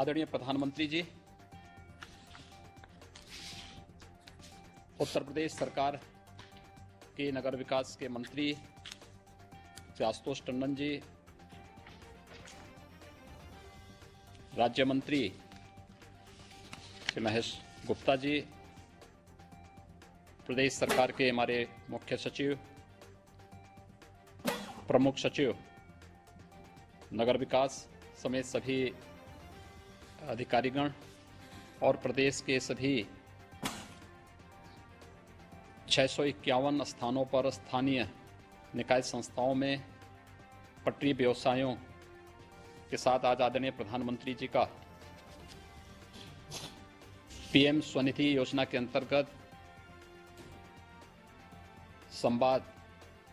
आदरणीय प्रधानमंत्री जी, उत्तर प्रदेश सरकार के नगर विकास के मंत्री श्री आशुतोष टंडन जी, राज्य मंत्री श्री महेश गुप्ता जी, प्रदेश सरकार के हमारे मुख्य सचिव, प्रमुख सचिव नगर विकास समेत सभी अधिकारीगण और प्रदेश के सभी 651 स्थानों पर स्थानीय निकाय संस्थाओं में पटरी व्यवसायों के साथ आज आदरणीय प्रधानमंत्री जी का पीएम स्वनिधि योजना के अंतर्गत संवाद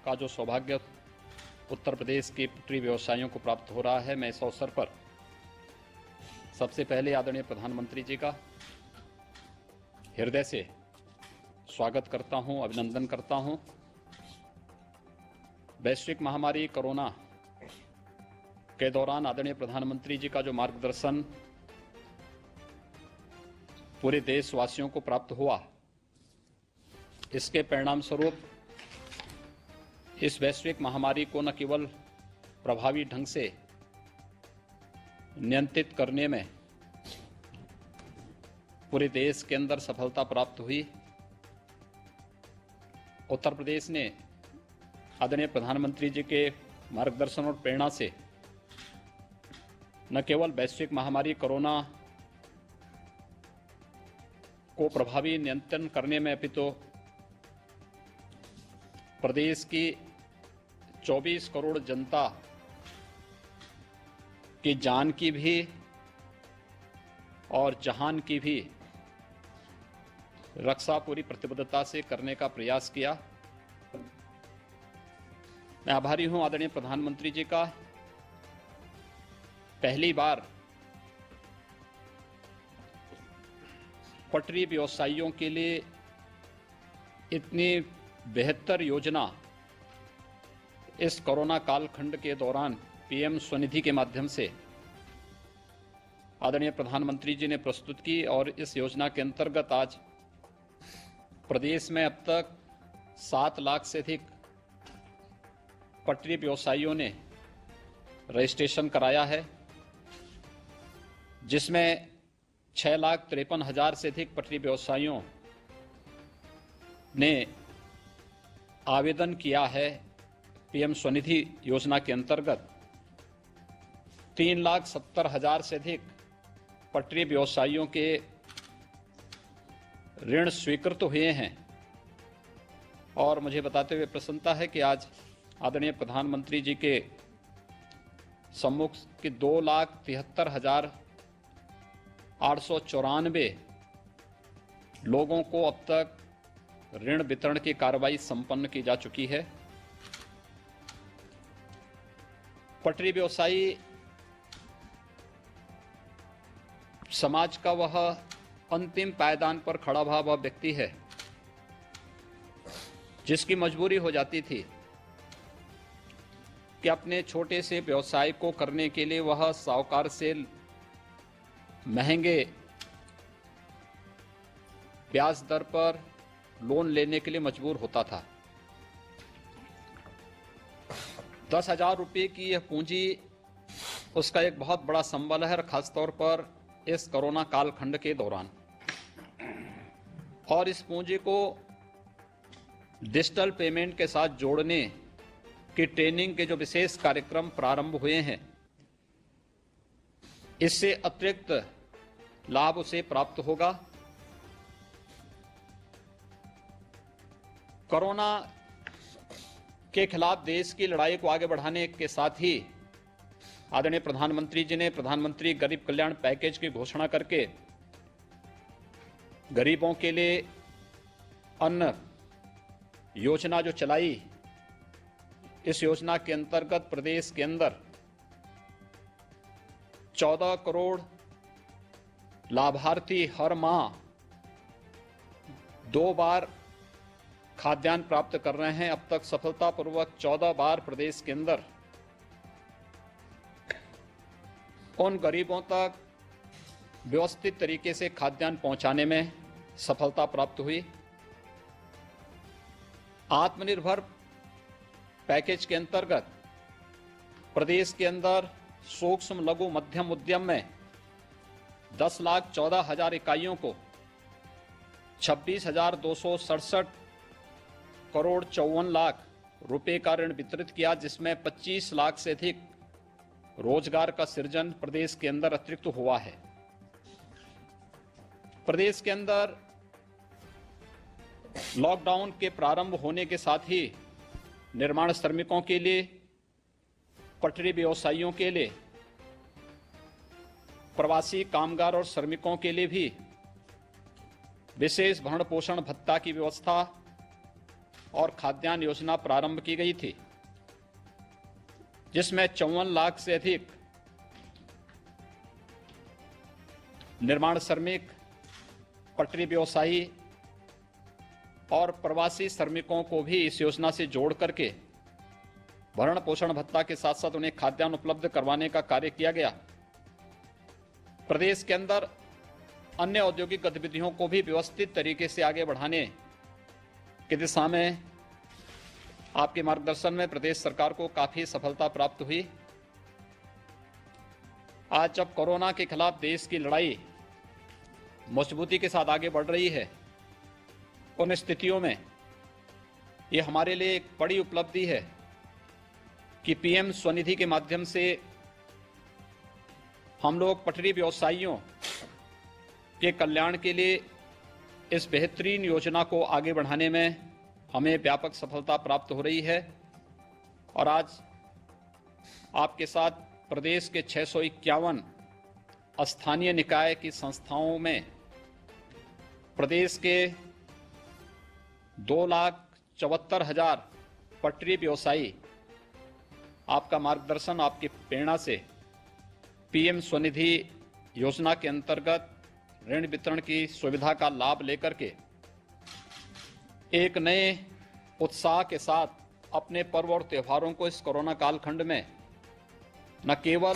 का जो सौभाग्य उत्तर प्रदेश के पटरी व्यवसायियों को प्राप्त हो रहा है, मैं इस अवसर पर सबसे पहले आदरणीय प्रधानमंत्री जी का हृदय से स्वागत करता हूं, अभिनंदन करता हूं। वैश्विक महामारी कोरोना के दौरान आदरणीय प्रधानमंत्री जी का जो मार्गदर्शन पूरे देशवासियों को प्राप्त हुआ, इसके परिणाम स्वरूप इस वैश्विक महामारी को न केवल प्रभावी ढंग से नियंत्रित करने में पूरे देश के अंदर सफलता प्राप्त हुई, उत्तर प्रदेश ने आदरणीय प्रधानमंत्री जी के मार्गदर्शन और प्रेरणा से न केवल वैश्विक महामारी कोरोना को प्रभावी नियंत्रण करने में अपितु प्रदेश की 24 करोड़ जनता की जान की भी और जहान की भी रक्षा पूरी प्रतिबद्धता से करने का प्रयास किया। मैं आभारी हूं आदरणीय प्रधानमंत्री जी का। पहली बार पटरी व्यवसायियों के लिए इतनी बेहतर योजना इस कोरोना कालखंड के दौरान पीएम स्वनिधि के माध्यम से आदरणीय प्रधानमंत्री जी ने प्रस्तुत की और इस योजना के अंतर्गत आज प्रदेश में अब तक 7 लाख से अधिक पटरी व्यवसायियों ने रजिस्ट्रेशन कराया है, जिसमें 6,53,000 से अधिक पटरी व्यवसायियों ने आवेदन किया है। पीएम स्वनिधि योजना के अंतर्गत 3,70,000 से अधिक पटरी व्यवसायियों के ऋण स्वीकृत हुए हैं और मुझे बताते हुए प्रसन्नता है कि आज आदरणीय प्रधानमंत्री जी के सम्मुख के 2,73,894 लोगों को अब तक ऋण वितरण की कार्रवाई संपन्न की जा चुकी है। पटरी व्यवसायी समाज का वह अंतिम पायदान पर खड़ा हुआ वह व्यक्ति है जिसकी मजबूरी हो जाती थी कि अपने छोटे से व्यवसाय को करने के लिए वह साहूकार से महंगे ब्याज दर पर लोन लेने के लिए मजबूर होता था। 10,000 रुपये की यह पूंजी उसका एक बहुत बड़ा संबल है, खासतौर पर इस कोरोना कालखंड के दौरान। और इस पूंजी को डिजिटल पेमेंट के साथ जोड़ने की ट्रेनिंग के जो विशेष कार्यक्रम प्रारंभ हुए हैं, इससे अतिरिक्त लाभ उसे प्राप्त होगा। कोरोना के खिलाफ देश की लड़ाई को आगे बढ़ाने के साथ ही आदरणीय प्रधानमंत्री जी ने प्रधानमंत्री गरीब कल्याण पैकेज की घोषणा करके गरीबों के लिए अन्न योजना जो चलाई, इस योजना के अंतर्गत प्रदेश के अंदर 14 करोड़ लाभार्थी हर माह 2 बार खाद्यान्न प्राप्त कर रहे हैं। अब तक सफलतापूर्वक 14 बार प्रदेश के अंदर उन गरीबों तक व्यवस्थित तरीके से खाद्यान्न पहुंचाने में सफलता प्राप्त हुई। आत्मनिर्भर पैकेज के अंतर्गत प्रदेश के अंदर सूक्ष्म लघु मध्यम उद्यम में 10,14,000 इकाइयों को 26,267 करोड़ 54 लाख रुपए का ऋण वितरित किया, जिसमें 25 लाख से अधिक रोजगार का सृजन प्रदेश के अंदर अतिरिक्त हुआ है। प्रदेश के अंदर लॉकडाउन के प्रारंभ होने के साथ ही निर्माण श्रमिकों के लिए, पटरी व्यवसायियों के लिए, प्रवासी कामगार और श्रमिकों के लिए भी विशेष भरण पोषण भत्ता की व्यवस्था और खाद्यान्न योजना प्रारंभ की गई थी, जिसमें 54 लाख से अधिक निर्माण श्रमिक, पटरी व्यवसायी और प्रवासी श्रमिकों को भी इस योजना से जोड़ करके भरण पोषण भत्ता के साथ साथ उन्हें खाद्यान्न उपलब्ध करवाने का कार्य किया गया। प्रदेश के अंदर अन्य औद्योगिक गतिविधियों को भी व्यवस्थित तरीके से आगे बढ़ाने की दिशा में आपके मार्गदर्शन में प्रदेश सरकार को काफी सफलता प्राप्त हुई। आज जब कोरोना के खिलाफ देश की लड़ाई मजबूती के साथ आगे बढ़ रही है, उन स्थितियों में ये हमारे लिए एक बड़ी उपलब्धि है कि पीएम स्वनिधि के माध्यम से हम लोग पटरी व्यवसायियों के कल्याण के लिए इस बेहतरीन योजना को आगे बढ़ाने में हमें व्यापक सफलता प्राप्त हो रही है। और आज आपके साथ प्रदेश के 651 स्थानीय निकाय की संस्थाओं में प्रदेश के 2,74,000 पटरी व्यवसायी आपका मार्गदर्शन, आपकी प्रेरणा से पीएम स्वनिधि योजना के अंतर्गत ऋण वितरण की सुविधा का लाभ लेकर के एक नए उत्साह के साथ अपने पर्व और त्योहारों को इस कोरोना कालखंड में न केवल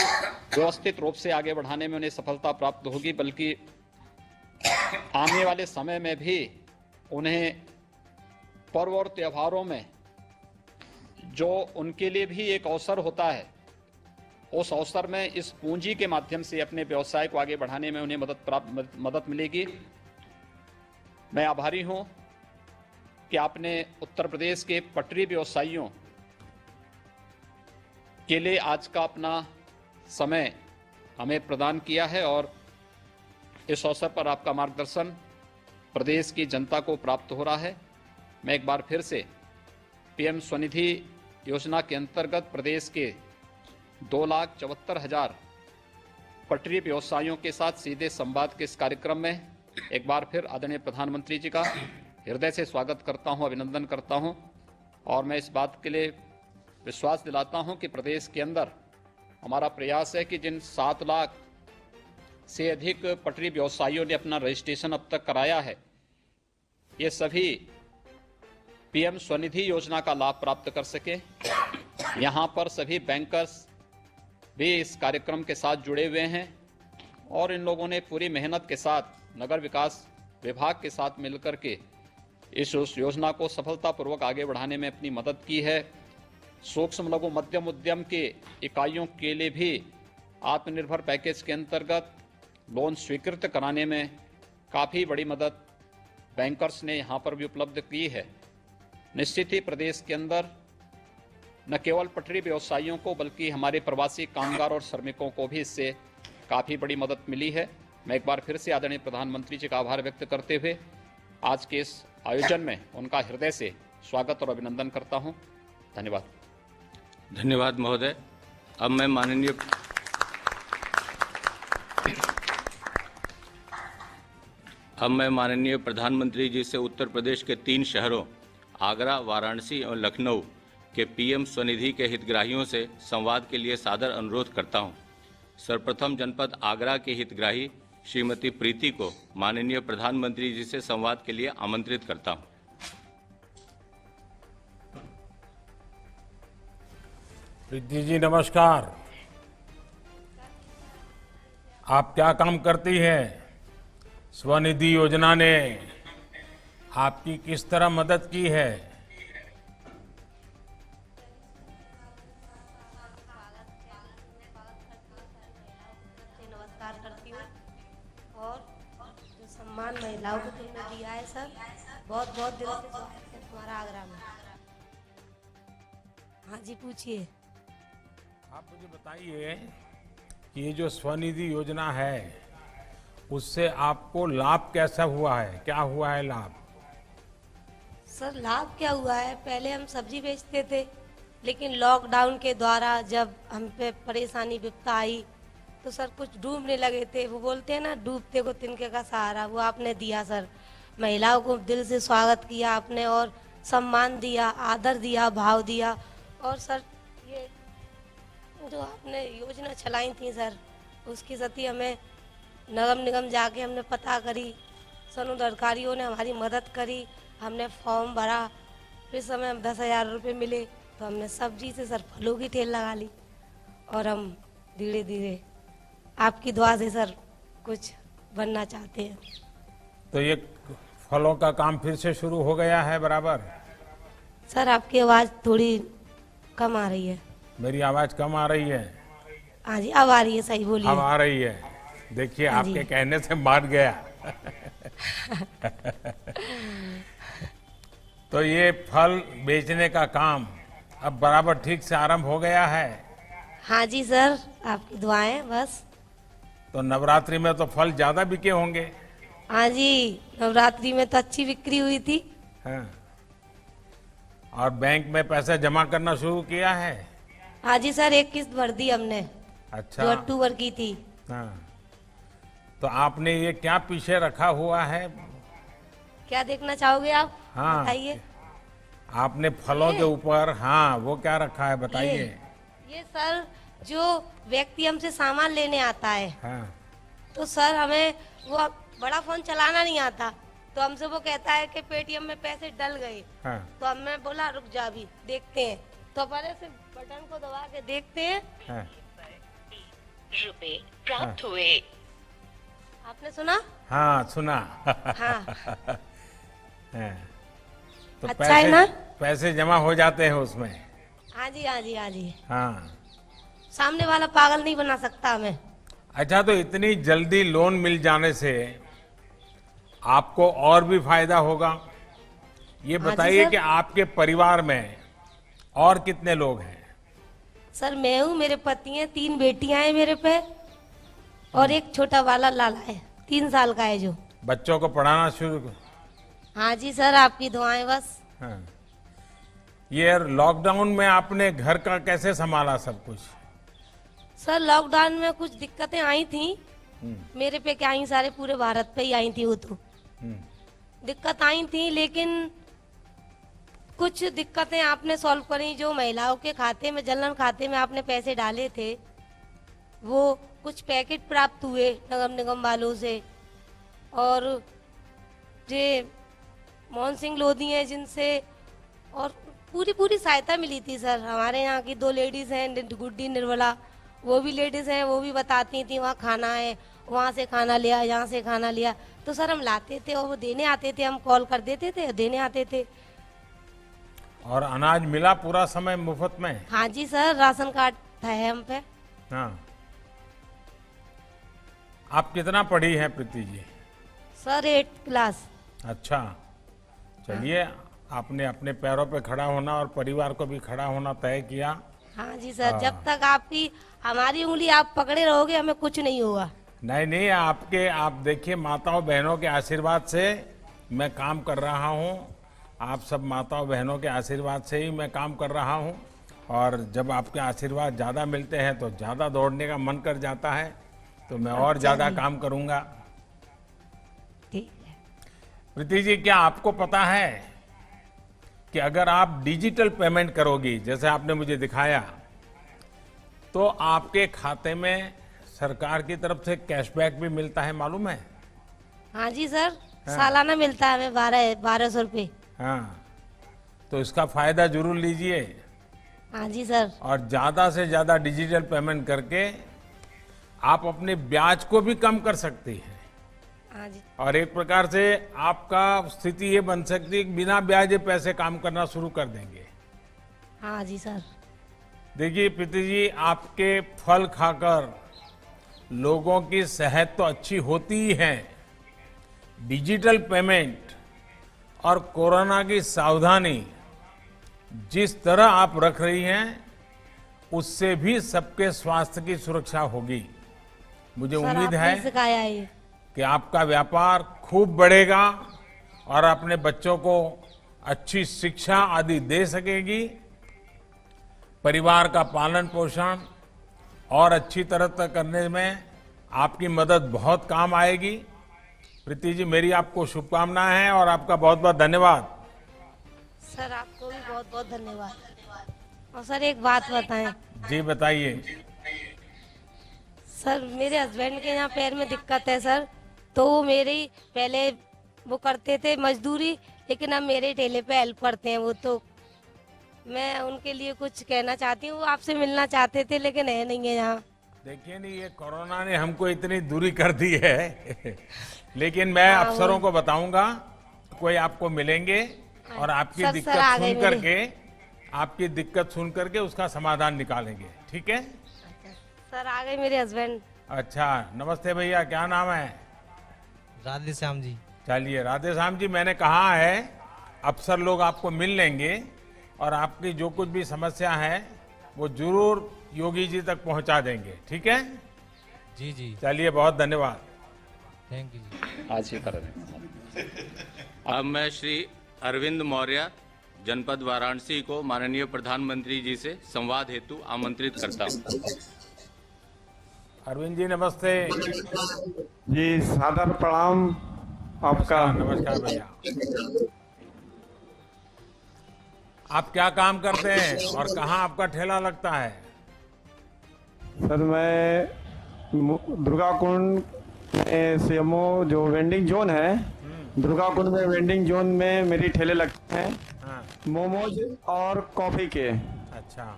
व्यवस्थित रूप से आगे बढ़ाने में उन्हें सफलता प्राप्त होगी, बल्कि आने वाले समय में भी उन्हें पर्व और त्योहारों में जो उनके लिए भी एक अवसर होता है, उस अवसर में इस पूंजी के माध्यम से अपने व्यवसाय को आगे बढ़ाने में उन्हें मदद मिलेगी। मैं आभारी हूं कि आपने उत्तर प्रदेश के पटरी व्यवसायियों के लिए आज का अपना समय हमें प्रदान किया है और इस अवसर पर आपका मार्गदर्शन प्रदेश की जनता को प्राप्त हो रहा है। मैं एक बार फिर से पीएम स्वनिधि योजना के अंतर्गत प्रदेश के 2,74,000 पटरी व्यवसायियों के साथ सीधे संवाद के इस कार्यक्रम में एक बार फिर आदरणीय प्रधानमंत्री जी का हृदय से स्वागत करता हूं, अभिनंदन करता हूं। और मैं इस बात के लिए विश्वास दिलाता हूं कि प्रदेश के अंदर हमारा प्रयास है कि जिन 7 लाख से अधिक पटरी व्यवसायियों ने अपना रजिस्ट्रेशन अब तक कराया है, ये सभी पीएम स्वनिधि योजना का लाभ प्राप्त कर सके। यहाँ पर सभी बैंकर्स भी इस कार्यक्रम के साथ जुड़े हुए हैं और इन लोगों ने पूरी मेहनत के साथ नगर विकास विभाग के साथ मिलकर के इस योजना को सफलतापूर्वक आगे बढ़ाने में अपनी मदद की है। सूक्ष्म लघु मध्यम उद्यम के इकाइयों के लिए भी आत्मनिर्भर पैकेज के अंतर्गत लोन स्वीकृत कराने में काफ़ी बड़ी मदद बैंकर्स ने यहाँ पर भी उपलब्ध की है। निश्चित ही प्रदेश के अंदर न केवल पटरी व्यवसायियों को बल्कि हमारे प्रवासी कामगार और श्रमिकों को भी इससे काफ़ी बड़ी मदद मिली है। मैं एक बार फिर से आदरणीय प्रधानमंत्री जी का आभार व्यक्त करते हुए आज के इस आयोजन में उनका हृदय से स्वागत और अभिनंदन करता हूं। धन्यवाद। धन्यवाद महोदय। अब मैं माननीय प्रधानमंत्री जी से उत्तर प्रदेश के 3 शहरों आगरा, वाराणसी और लखनऊ के पीएम स्वनिधि के हितग्राहियों से संवाद के लिए सादर अनुरोध करता हूं। सर्वप्रथम जनपद आगरा के हितग्राही श्रीमती प्रीति को माननीय प्रधानमंत्री जी से संवाद के लिए आमंत्रित करता हूं। प्रीति जी नमस्कार। आप क्या काम करती हैं? स्वनिधि योजना ने आपकी किस तरह मदद की है? नमस्कार करती हूँ। और जो सम्मान महिलाओं को तुमने दिया है सर, बहुत बहुत दिल से स्वागत है तुम्हारा आगरा में। हाँ जी, पूछिए। आप मुझे बताइए कि ये जो स्वनिधि योजना है उससे आपको लाभ कैसा हुआ है, क्या हुआ है लाभ? सर लाभ क्या हुआ है, पहले हम सब्जी बेचते थे, लेकिन लॉकडाउन के द्वारा जब हम पे परेशानी विपदा आई तो सर कुछ डूबने लगे थे। वो बोलते हैं ना, डूबते को तिनके का सहारा, वो आपने दिया सर। महिलाओं को दिल से स्वागत किया आपने और सम्मान दिया, आदर दिया, भाव दिया। और सर ये जो आपने योजना चलाई थी सर, उसकी सती हमें नगम निगम जाके हमने पता करी, सनूद अधिकारियों ने हमारी मदद करी, हमने फॉर्म भरा, फिर समय हम 10,000 रुपये मिले तो हमने सब्जी से सर फलों की ठेल लगा ली। और हम धीरे धीरे आपकी दुआ से सर कुछ बनना चाहते हैं। तो ये फलों का काम फिर से शुरू हो गया है बराबर? सर आपकी आवाज़ थोड़ी कम आ रही है। मेरी आवाज कम आ रही है? हाँ जी, अब आ रही है, सही बोलिए। अब आ रही है। देखिए हाँ जी। आपके कहने से मान गया। तो ये फल बेचने का काम अब बराबर ठीक से आरंभ हो गया है? हाँ जी सर, आपकी दुआएं बस। तो नवरात्रि में तो फल ज्यादा बिके होंगे? हाँ जी, नवरात्रि में तो अच्छी बिक्री हुई थी। हाँ। और बैंक में पैसा जमा करना शुरू किया है? हाँ जी सर, एक किस्त भर दी हमने, अच्छा। जो अक्टूबर की थी। हाँ। तो आपने ये क्या पीछे रखा हुआ है? क्या देखना चाहोगे आप? हाँ। बताइए। आपने फलों के ऊपर, हाँ, वो क्या रखा है बताइए। ये सर जो व्यक्ति हमसे सामान लेने आता है, हाँ। तो सर हमें वो बड़ा फोन चलाना नहीं आता, तो हमसे वो कहता है कि पेटीएम में पैसे डल गए। हाँ। तो हमने बोला रुक जा, अभी देखते हैं। तो अपन से बटन को दबा के देखते हैं, हाँ। रुपए प्राप्त हुए। आपने सुना? हाँ सुना। हाँ। हाँ। तो अच्छा है ना? पैसे जमा हो जाते हैं उसमें? हाँ जी, हाँ जी, हाँ जी। हाँ। सामने वाला पागल नहीं बना सकता हमें। अच्छा, तो इतनी जल्दी लोन मिल जाने से आपको और भी फायदा होगा। ये हाँ जी बताइए सर। कि आपके परिवार में और कितने लोग हैं? सर मैं हूँ, मेरे पति हैं, 3 बेटियां हैं मेरे पे, और एक छोटा वाला लाला है, 3 साल का है जो। बच्चों को पढ़ाना शुरू? हाँ जी सर, आपकी दुआएं बस। हाँ। ये लॉकडाउन में आपने घर का कैसे संभाला सब कुछ? सर लॉकडाउन में कुछ दिक्कतें आई थी, मेरे पे क्या आई, सारे पूरे भारत पे ही आई थी वो तो। दिक्कत आई थी, लेकिन कुछ दिक्कतें आपने सॉल्व करी। जो महिलाओं के खाते में, जनधन खाते में आपने पैसे डाले थे, वो कुछ पैकेट प्राप्त हुए नगर निगम वालों से। और जे मोहन सिंह लोधी हैं जिनसे, और पूरी सहायता मिली थी सर। हमारे यहाँ की 2 लेडीज हैं, गुड्डी निर्मला, वो भी लेडीज हैं, वो भी बताती थी वहाँ खाना है, वहाँ से खाना लिया, यहाँ से खाना लिया। तो सर हम लाते थे और वो देने आते थे, हम कॉल कर देते थे, देने आते थे। और अनाज मिला पूरा समय मुफ्त में? हाँ जी सर, राशन कार्ड है हम पे। हाँ। आप कितना पढ़ी हैं Preeti ji? Sir 8th class. अच्छा, चलिए, आपने अपने पैरों पे खड़ा होना और परिवार को भी खड़ा होना तय किया। हाँ जी सर, जब तक आपकी हमारी उंगली आप पकड़े रहोगे हमें कुछ नहीं होगा। नहीं नहीं, आप देखिए, माताओं बहनों के आशीर्वाद से मैं काम कर रहा हूँ। आप सब माताओं बहनों के आशीर्वाद से ही मैं काम कर रहा हूँ। और जब आपके आशीर्वाद ज़्यादा मिलते हैं तो ज़्यादा दौड़ने का मन कर जाता है, तो मैं और ज़्यादा काम करूँगा। ठीक है। प्रीति जी, क्या आपको पता है कि अगर आप डिजिटल पेमेंट करोगी, जैसे आपने मुझे दिखाया, तो आपके खाते में सरकार की तरफ से कैशबैक भी मिलता है, मालूम है? हाँ जी सर, सालाना मिलता है हमें 1200 रुपये। हाँ, तो इसका फायदा जरूर लीजिए। हाँ जी सर। और ज्यादा से ज्यादा डिजिटल पेमेंट करके आप अपने ब्याज को भी कम कर सकती हैं। हाँ जी। और एक प्रकार से आपका स्थिति ये बन सकती है कि बिना ब्याजे पैसे काम करना शुरू कर देंगे। हाँ जी सर। देखिए प्रीति जी, आपके फल खाकर लोगों की सेहत तो अच्छी होती ही है। डिजिटल पेमेंट और कोरोना की सावधानी जिस तरह आप रख रही हैं, उससे भी सबके स्वास्थ्य की सुरक्षा होगी। मुझे सर उम्मीद आपने है सिखाया ये। कि आपका व्यापार खूब बढ़ेगा और अपने बच्चों को अच्छी शिक्षा आदि दे सकेगी। परिवार का पालन पोषण और अच्छी तरह तक करने में आपकी मदद बहुत काम आएगी। प्रीति जी, मेरी आपको शुभकामनाएं हैं और आपका बहुत बहुत धन्यवाद। सर आपको भी बहुत बहुत धन्यवाद। और सर एक बात बताएं। जी बताइए। सर मेरे हस्बैंड के यहाँ पैर में दिक्कत है सर, तो वो मेरी पहले वो करते थे मजदूरी, लेकिन अब मेरे ठेले पे हेल्प करते हैं वो। तो मैं उनके लिए कुछ कहना चाहती हूँ। वो आपसे मिलना चाहते थे लेकिन है नहीं है यहाँ। देखिए नहीं, ये कोरोना ने हमको इतनी दूरी कर दी है लेकिन मैं अफसरों को बताऊंगा, कोई आपको मिलेंगे और आपकी सर दिक्कत आ सुन गए करके आपकी दिक्कत सुन करके उसका समाधान निकालेंगे। ठीक है? सर आ गए मेरे हस्बैंड। अच्छा, नमस्ते भैया, क्या नाम है? राधे श्याम जी। चलिए राधे श्याम जी, मैंने कहा है अफसर लोग आपको मिल लेंगे और आपकी जो कुछ भी समस्या है वो जरूर योगी जी तक पहुंचा देंगे। ठीक है? जी जी, चलिए, बहुत धन्यवाद। थैंक यू जी। आज ही कर रहे हैं। अब मैं श्री अरविंद मौर्य, जनपद वाराणसी को माननीय प्रधानमंत्री जी से संवाद हेतु आमंत्रित करता हूँ। अरविंद जी नमस्ते। जी सादर प्रणाम आपका। नमस्कार भैया। आप क्या काम करते हैं और कहाँ आपका ठेला लगता है? सर मैं दुर्गा कुंड में सीएमओ जो वेंडिंग जोन है, दुर्गा कुंड में वेंडिंग जोन में मेरी ठेले लगते हैं, हाँ। मोमोज और कॉफी के। अच्छा,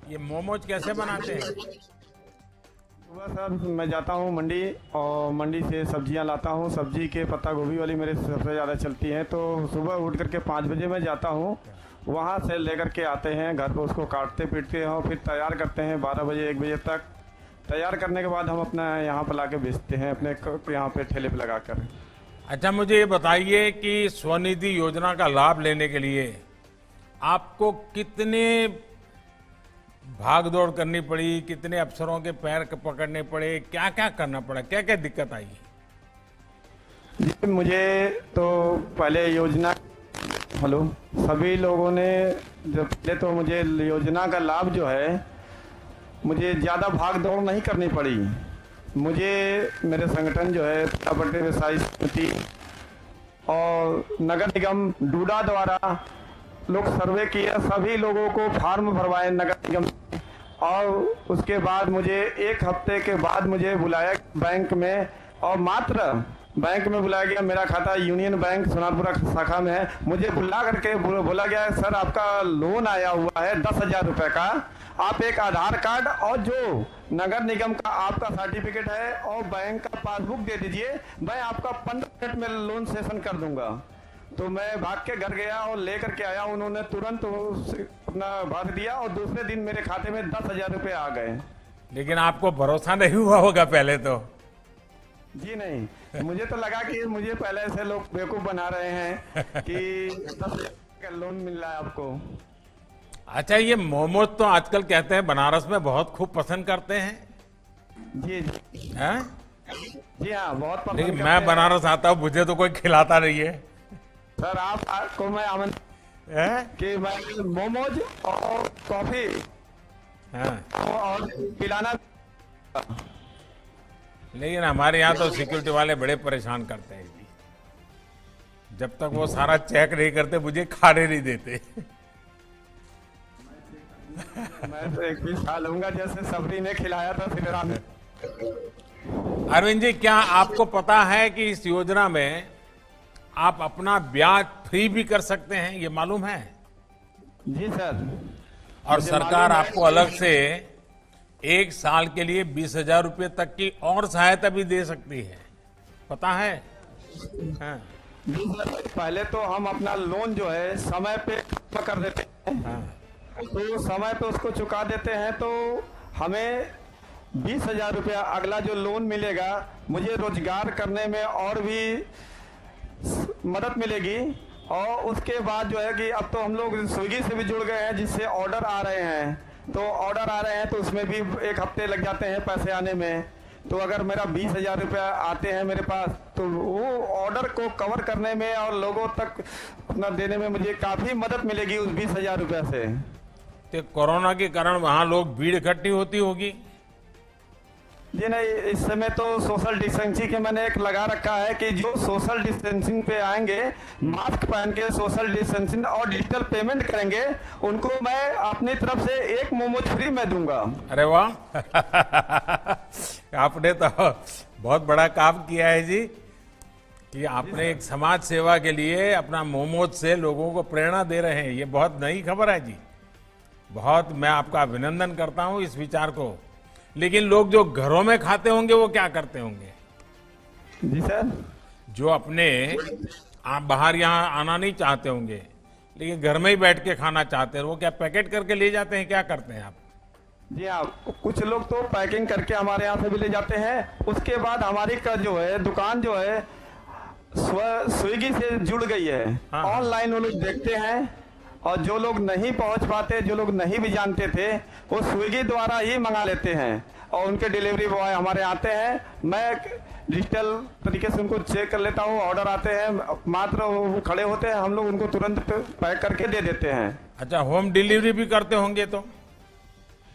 ये मोमोज कैसे बनाते हैं? सुबह सर मैं जाता हूँ मंडी और मंडी से सब्जियां लाता हूँ। सब्जी के पत्ता गोभी वाली मेरे सबसे ज़्यादा चलती हैं, तो सुबह उठ करके 5 बजे मैं जाता हूँ, वहाँ से लेकर के आते हैं घर पे, उसको काटते पीटते हैं और फिर तैयार करते हैं 12 बजे 1 बजे तक। तैयार करने के बाद हम अपना यहाँ पर ला के बेचते हैं अपने यहाँ पे ठेले पे लगा कर। अच्छा, मुझे ये बताइए कि स्वनिधि योजना का लाभ लेने के लिए आपको कितने भाग दौड़ करनी पड़ी, कितने अफसरों के पैर पकड़ने पड़े, क्या क्या करना पड़ा, क्या क्या दिक्कत आई? जी मुझे तो पहले योजना, हेलो, सभी लोगों ने जब पहले तो मुझे योजना का लाभ जो है, मुझे ज़्यादा भाग दौड़ नहीं करनी पड़ी। मुझे मेरे संगठन जो है बटे व्यवसायी समिति और नगर निगम डूडा द्वारा लोग सर्वे किया, सभी लोगों को फॉर्म भरवाए नगर निगम, और उसके बाद मुझे 1 हफ्ते के बाद मुझे बुलाया बैंक में, और मात्र बैंक में बुलाया गया। मेरा खाता यूनियन बैंक सोनारपुरा शाखा में है। मुझे बुला करके बोला गया सर आपका लोन आया हुआ है 10,000 रुपये का, आप एक आधार कार्ड और जो नगर निगम का आपका सर्टिफिकेट है और बैंक का पासबुक दे दीजिए, मैं आपका 15 मिनट में लोन सेशन कर दूंगा। तो मैं भाग के घर गया और लेकर के आया, उन्होंने तुरंत अपना भर दिया और दूसरे दिन मेरे खाते में 10,000 रुपये आ गए। लेकिन आपको भरोसा नहीं हुआ होगा पहले तो? जी नहीं, मुझे तो लगा कि मुझे पहले से लोग बेवकूफ बना रहे हैं कि 10,000 का लोन मिल रहा है आपको। अच्छा, ये मोमोज तो आजकल कहते हैं बनारस में बहुत खूब पसंद करते हैं। जी हैं? जी हाँ, बहुत पसंद लेकिन करते मैं हैं। बनारस आता हूँ, मुझे तो कोई खिलाता नहीं है। सर आपको मैं आमंत्रित हैं? कि मैं मोमोज और कॉफी हाँ। और पिलाना। लेकिन हमारे यहाँ तो सिक्योरिटी वाले बड़े परेशान करते हैं जी। जब तक वो सारा चेक नहीं करते मुझे खाने नहीं देते। मैं तो 21 साल होऊंगा जैसे सबरी ने खिलाया था श्रीराम। अरविंद जी, क्या आपको पता है कि इस योजना में आप अपना ब्याज फ्री भी कर सकते हैं, ये मालूम है? जी सर। और मुझे सरकार मालूम है। आपको अलग से एक साल के लिए 20,000 रुपये तक की और सहायता भी दे सकती है, पता है? हाँ, पहले तो हम अपना लोन जो है समय पे जमा कर देते हैं, हाँ। तो समय पे उसको चुका देते हैं, तो हमें 20,000 रुपया अगला जो लोन मिलेगा मुझे रोजगार करने में और भी मदद मिलेगी। और उसके बाद जो है कि अब तो हम लोग स्विगी से भी जुड़ गए हैं, जिससे ऑर्डर आ रहे हैं, तो ऑर्डर आ रहे हैं तो उसमें भी 1 हफ्ते लग जाते हैं पैसे आने में। तो अगर मेरा 20,000 रुपया आते हैं मेरे पास, तो वो ऑर्डर को कवर करने में और लोगों तक अपना देने में मुझे काफ़ी मदद मिलेगी उस 20,000 रुपया से। तो कोरोना के कारण वहां लोग भीड़ इकट्ठी होती होगी? जी नहीं, इस समय तो सोशल डिस्टेंसिंग के मैंने एक लगा रखा है कि जो सोशल डिस्टेंसिंग पे आएंगे, मास्क पहन के सोशल डिस्टेंसिंग और डिजिटल पेमेंट करेंगे, उनको मैं अपनी तरफ से 1 मोमोज फ्री में दूंगा। अरे वाह आपने तो बहुत बड़ा काम किया है जी, कि आपने एक समाज सेवा के लिए अपना मोमोज से लोगों को प्रेरणा दे रहे हैं। ये बहुत नई खबर है जी, बहुत मैं आपका अभिनंदन करता हूं इस विचार को। लेकिन लोग जो घरों में खाते होंगे वो क्या करते होंगे? जी सर। जो अपने आप बाहर यहाँ आना नहीं चाहते होंगे, लेकिन घर में ही बैठ के खाना चाहते हैं, वो क्या पैकेट करके ले जाते हैं, क्या करते हैं आप? जी हाँ, कुछ लोग तो पैकिंग करके हमारे यहाँ से भी ले जाते हैं। उसके बाद हमारी का जो है दुकान जो है स्विगी से जुड़ गई है। हाँ। ऑनलाइन वो लोग देखते हैं, और जो लोग नहीं पहुंच पाते, जो लोग नहीं भी जानते थे, वो स्विगी द्वारा ही मंगा लेते हैं, और उनके डिलीवरी बॉय हमारे आते हैं। मैं डिजिटल तरीके से उनको चेक कर लेता हूँ, ऑर्डर आते हैं, मात्र वो खड़े होते हैं, हम लोग उनको तुरंत पैक करके दे देते हैं। अच्छा, होम डिलीवरी भी करते होंगे तो?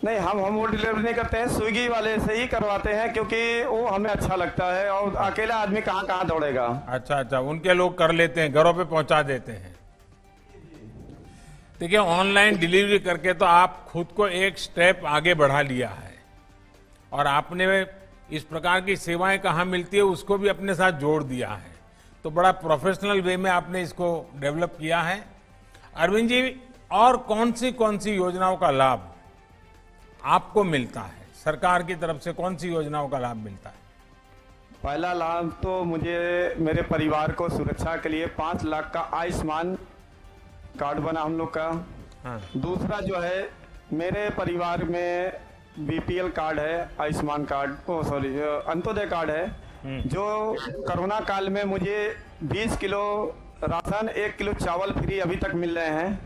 नहीं, हम होम डिलीवरी नहीं करते हैं, स्विगी वाले से ही करवाते हैं, क्योंकि वो हमें अच्छा लगता है, और अकेला आदमी कहाँ कहाँ दौड़ेगा। अच्छा अच्छा, उनके लोग कर लेते हैं, घरों पे पहुंचा देते हैं। देखिए, ऑनलाइन डिलीवरी करके तो आप खुद को एक स्टेप आगे बढ़ा लिया है, और आपने इस प्रकार की सेवाएं कहाँ मिलती है उसको भी अपने साथ जोड़ दिया है। तो बड़ा प्रोफेशनल वे में आपने इसको डेवलप किया है। अरविंद जी, और कौन सी योजनाओं का लाभ आपको मिलता है? सरकार की तरफ से कौन सी योजनाओं का लाभ मिलता है? पहला लाभ तो मुझे मेरे परिवार को सुरक्षा के लिए 5 लाख का आयुष्मान कार्ड बना हम लोग का। हाँ। दूसरा जो है, मेरे परिवार में बीपीएल कार्ड है, आयुष्मान कार्ड, अंत्योदय कार्ड है, जो कोरोना काल में मुझे 20 किलो राशन, 1 किलो चावल फ्री अभी तक मिल रहे हैं।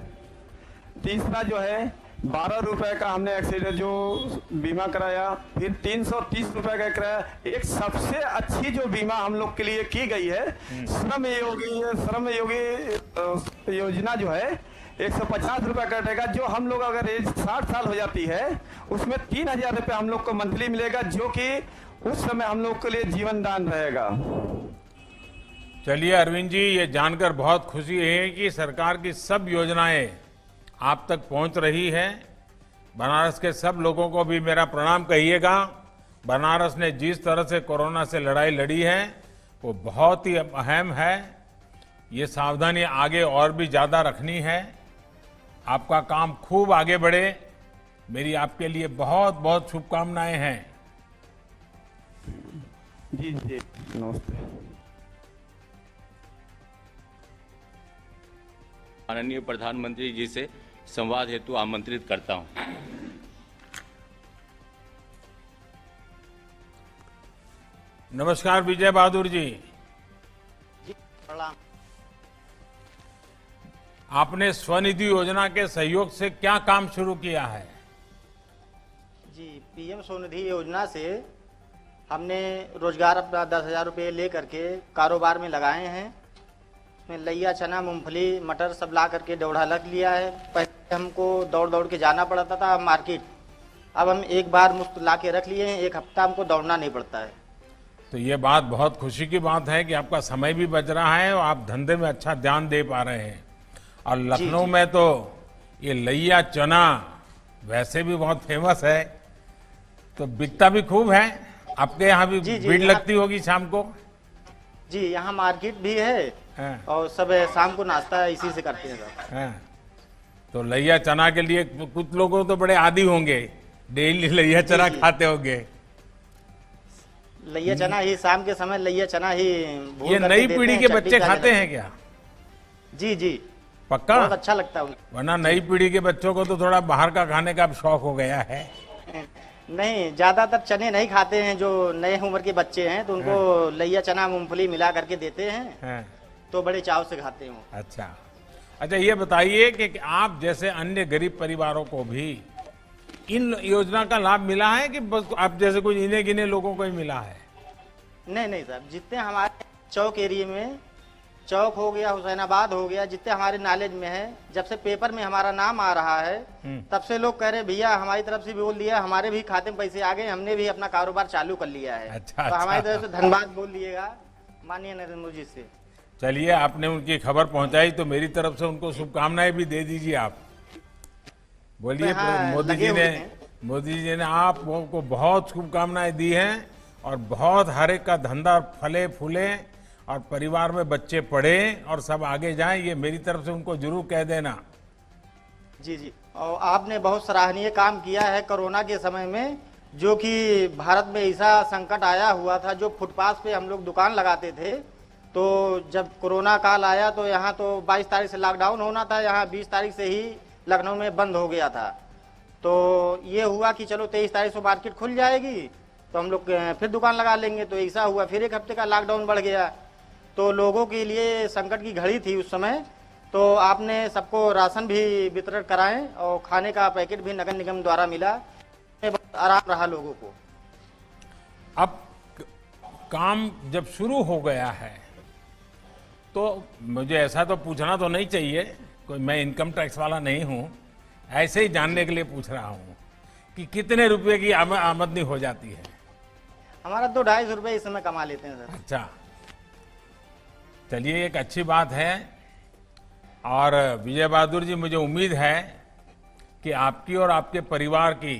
तीसरा जो है, 12 रुपए का हमने एक्सीडेंट जो बीमा कराया, फिर 330 रुपए का कराया। एक सबसे अच्छी जो बीमा हम लोग के लिए की गई है, श्रम योगी योजना जो है, 150 रुपए कटेगा, जो हम लोग अगर एज 60 साल हो जाती है, उसमें 3,000 रुपये हम लोग को मंथली मिलेगा, जो कि उस समय हम लोग के लिए जीवन दान रहेगा। चलिए अरविंद जी, ये जानकर बहुत खुशी है कि सरकार की सब योजनाएं आप तक पहुंच रही है। बनारस के सब लोगों को भी मेरा प्रणाम कहिएगा। बनारस ने जिस तरह से कोरोना से लड़ाई लड़ी है वो बहुत ही अहम है। ये सावधानी आगे और भी ज्यादा रखनी है। आपका काम खूब आगे बढ़े, मेरी आपके लिए बहुत बहुत शुभकामनाएं हैं। जी जी, नमस्ते। माननीय प्रधानमंत्री जी से संवाद हेतु आमंत्रित करता हूं। नमस्कार विजय बहादुर जी। प्रणाम। आपने स्वनिधि योजना के सहयोग से क्या काम शुरू किया है? जी, पीएम स्वनिधि योजना से हमने रोजगार अपना 10,000 रुपये ले करके कारोबार में लगाए हैं। उसमें लैया, चना, मूंगफली, मटर सब ला करके दौड़ा लग लिया है। पहले हमको दौड़ दौड़ के जाना पड़ता था मार्केट, अब हम एक बार मुफ्त ला के रख लिए हैं, 1 हफ्ता हमको दौड़ना नहीं पड़ता है। तो ये बात बहुत खुशी की बात है कि आपका समय भी बच रहा है और आप धंधे में अच्छा ध्यान दे पा रहे हैं। और लखनऊ में तो ये लैया चना वैसे भी बहुत फेमस है, तो बिकता भी खूब है। आपके यहाँ भी भीड़ लगती होगी शाम को? जी, यहाँ मार्केट भी है। हाँ। और सब शाम को नाश्ता इसी से करते हैं सर। हाँ। तो लैया चना के लिए कुछ लोगों तो बड़े आदी होंगे, डेली लैया चना खाते होगे। लैया चना ही शाम के समय लैया चना ही भून ये करके नई देते पीढ़ी हैं, के चटनी बच्चे खाने खाते लगते हैं क्या? जी जी, पक्का? बहुत अच्छा लगता है उनको। वरना नई पीढ़ी के बच्चों को तो थोड़ा बाहर का खाने का अब शौक हो गया है। नहीं, ज्यादातर चने नहीं खाते हैं जो नए उम्र के बच्चे हैं, तो उनको लैया चना मूंगफली मिला करके देते हैं, हैं। तो बड़े चाव से खाते हैं। अच्छा अच्छा, ये बताइए कि आप जैसे अन्य गरीब परिवारों को भी इन योजना का लाभ मिला है कि बस आप जैसे कुछ इन्हें गिने लोगों को ही मिला है? नहीं नहीं सर, जितने हमारे चौक एरिया में, चौक हो गया, हुसैनाबाद हो गया, जितने हमारे नॉलेज में है, जब से पेपर में हमारा नाम आ रहा है तब से लोग कह रहे भैया हमारी तरफ से भी बोल दिया, हमारे भी खाते में पैसे आ गए, हमने भी अपना कारोबार चालू कर लिया है। अच्छा, तो हमारी अच्छा। तरफ से धन्यवाद बोल दिएगा माननीय नरेंद्र मोदी जी से। चलिए, आपने उनकी खबर पहुंचाई तो मेरी तरफ से उनको शुभकामनाएं भी दे दीजिए आप। बोलिए, हाँ, मोदी लगे जी हुए ने हैं। मोदी जी ने आपको बहुत शुभकामनाएं दी हैं और बहुत हर एक का धंधा फले फूले और परिवार में बच्चे पढ़े और सब आगे जाएं, ये मेरी तरफ से उनको जरूर कह देना। जी जी, और आपने बहुत सराहनीय काम किया है कोरोना के समय में, जो कि भारत में ऐसा संकट आया हुआ था, जो फुटपाथ पे हम लोग दुकान लगाते थे, तो जब कोरोना काल आया तो यहाँ तो 22 तारीख से लॉकडाउन होना था, यहाँ 20 तारीख से ही लखनऊ में बंद हो गया था। तो ये हुआ कि चलो 23 तारीख से मार्केट खुल जाएगी तो हम लोग फिर दुकान लगा लेंगे, तो ऐसा हुआ, फिर एक हफ्ते का लॉकडाउन बढ़ गया। तो लोगों के लिए संकट की घड़ी थी उस समय, तो आपने सबको राशन भी वितरण कराएं और खाने का पैकेट भी नगर निगम द्वारा मिला, बहुत आराम रहा लोगों को। अब काम जब शुरू हो गया है तो मुझे ऐसा तो पूछना तो नहीं चाहिए, कोई मैं इनकम टैक्स वाला नहीं हूं, ऐसे ही जानने के लिए पूछ रहा हूं कि कितने रुपए की आमदनी हो जाती है? हमारा 2-250 रुपये इस समय कमा लेते हैं सर। अच्छा, चलिए, एक अच्छी बात है। और विजय बहादुर जी, मुझे उम्मीद है कि आपकी और आपके परिवार की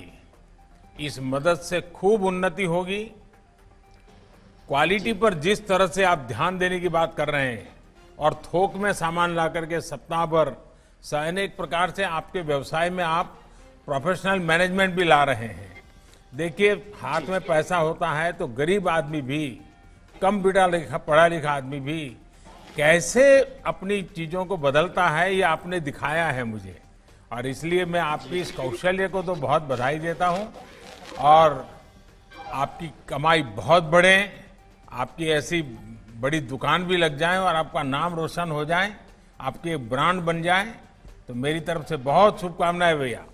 इस मदद से खूब उन्नति होगी। क्वालिटी पर जिस तरह से आप ध्यान देने की बात कर रहे हैं और थोक में सामान ला करके सप्ताह भर अनेक प्रकार से आपके व्यवसाय में आप प्रोफेशनल मैनेजमेंट भी ला रहे हैं। देखिए, हाथ में पैसा होता है तो गरीब आदमी भी, कम पढ़ा लिखा आदमी भी कैसे अपनी चीजों को बदलता है, ये आपने दिखाया है मुझे, और इसलिए मैं आपकी इस कौशल्य को तो बहुत बधाई देता हूं। और आपकी कमाई बहुत बढ़े, आपकी ऐसी बड़ी दुकान भी लग जाए और आपका नाम रोशन हो जाए, आपकी एक ब्रांड बन जाए, तो मेरी तरफ से बहुत शुभकामनाएं भैया।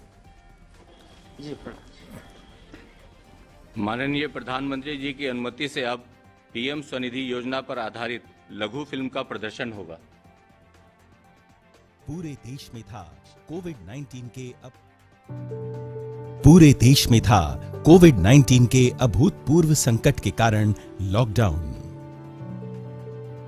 जी, माननीय प्रधानमंत्री जी की अनुमति से अब पीएम स्वनिधि योजना पर आधारित लघु फिल्म का प्रदर्शन होगा। पूरे देश में था कोविड-19 के अभूतपूर्व संकट के कारण लॉकडाउन।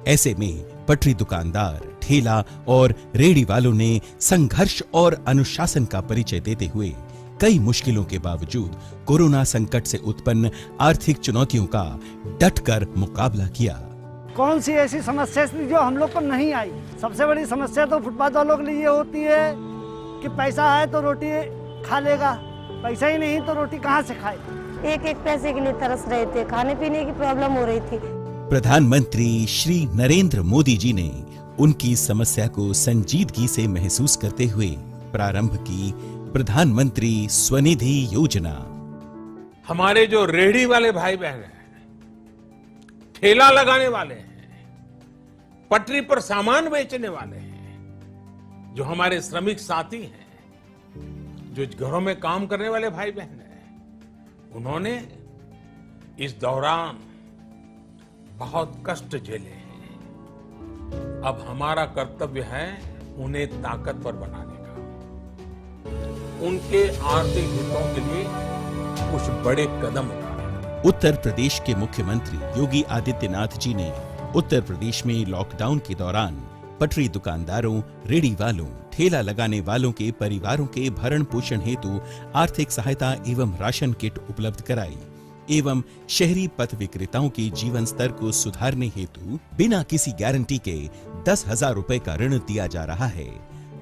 ऐसे में पटरी दुकानदार, ठेला और रेहड़ी वालों ने संघर्ष और अनुशासन का परिचय देते हुए कई मुश्किलों के बावजूद कोरोना संकट से उत्पन्न आर्थिक चुनौतियों का डटकर मुकाबला किया। कौन सी ऐसी समस्या थी जो हम लोग को नहीं आई? सबसे बड़ी समस्या तो फुटपाथ वालों के लिए ये होती है कि पैसा है तो रोटी खा लेगा, पैसा ही नहीं तो रोटी कहाँ से खाए। एक एक पैसे के लिए तरस रहे थे, खाने पीने की प्रॉब्लम हो रही थी। प्रधानमंत्री श्री नरेंद्र मोदी जी ने उनकी समस्या को संजीदगी से महसूस करते हुए प्रारंभ की प्रधानमंत्री स्वनिधि योजना। हमारे जो रेहड़ी वाले भाई बहन हैं, ठेला लगाने वाले हैं, पटरी पर सामान बेचने वाले हैं, जो हमारे श्रमिक साथी हैं, जो घरों में काम करने वाले भाई बहन हैं, उन्होंने इस दौरान बहुत कष्ट झेले हैं। अब हमारा कर्तव्य है उन्हें ताकतवर बनाने का, उनके आर्थिक हितों के लिए कुछ बड़े कदम उठाए। उत्तर प्रदेश के मुख्यमंत्री योगी आदित्यनाथ जी ने उत्तर प्रदेश में लॉकडाउन के दौरान पटरी दुकानदारों, रेहड़ी वालों, ठेला लगाने वालों के परिवारों के भरण पोषण हेतु आर्थिक सहायता एवं राशन किट उपलब्ध कराई एवं शहरी पथ विक्रेताओं के जीवन स्तर को सुधारने हेतु बिना किसी गारंटी के 10,000 रुपए का ऋण दिया जा रहा है।